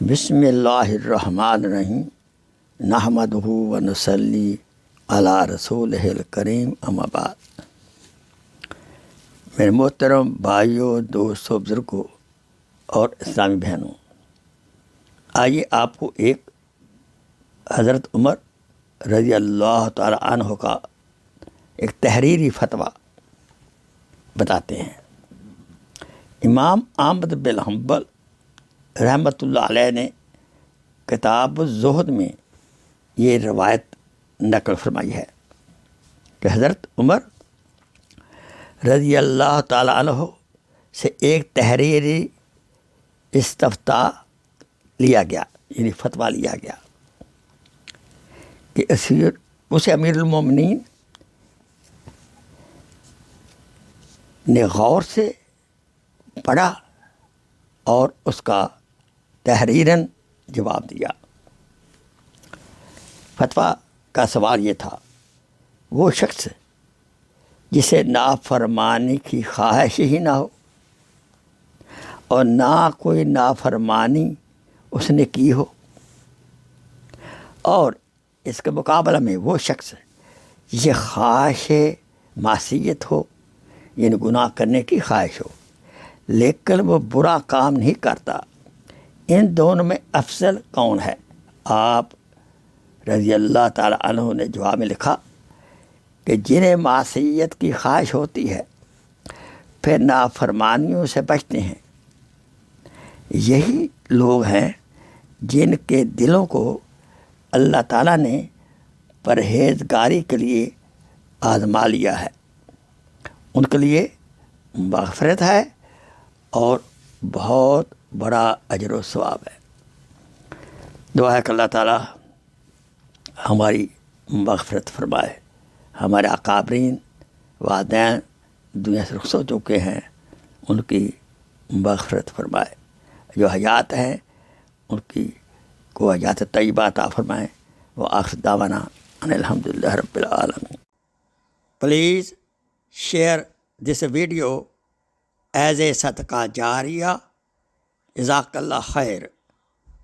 بسم اللہ الرحمن الرحیم نحمدہ و نصلی علی رسولہ الکریم اما بعد۔ میرے محترم بھائیوں، دوستوں، بزرگوں اور اسلامی بہنوں، آئیے آپ کو ایک حضرت عمر رضی اللہ تعالی عنہ کا ایک تحریری فتویٰ بتاتے ہیں۔ امام احمد بن حنبل رحمۃ اللہ علیہ نے کتاب الزہد میں یہ روایت نقل فرمائی ہے کہ حضرت عمر رضی اللہ تعالیٰ عنہ سے ایک تحریری استفتاء لیا گیا، یعنی فتویٰ لیا گیا کہ اسے امیر المومنین نے غور سے پڑھا اور اس کا تحریراً جواب دیا۔ فتویٰ کا سوال یہ تھا، وہ شخص جسے نافرمانی کی خواہش ہی نہ ہو اور نہ کوئی نافرمانی اس نے کی ہو، اور اس کے مقابلہ میں وہ شخص جسے خواہش معصیت ہو، یعنی گناہ کرنے کی خواہش ہو لیکن وہ برا کام نہیں کرتا، ان دونوں میں افضل کون ہے؟ آپ رضی اللہ تعالی عنہ نے جواب میں لکھا کہ جنہیں معصیت کی خواہش ہوتی ہے پھر نافرمانیوں سے بچتے ہیں، یہی لوگ ہیں جن کے دلوں کو اللہ تعالیٰ نے پرہیزگاری کے لیے آزما لیا ہے، ان کے لیے مغفرت ہے اور بہت بڑا اجر و ثواب ہے۔ دعا ہے کہ اللہ تعالیٰ ہماری مغفرت فرمائے، ہمارے اکابرین والدین دنیا سے رخصت ہو چکے ہیں ان کی مغفرت فرمائے، جو حیات ہیں ان کی کو حیات طیبہ عطا فرمائے۔ وآخر دعوانا ان الحمدللہ رب العالمین۔ Please share this video as a صدقہ جاریہ۔ جزاک اللہ خیر۔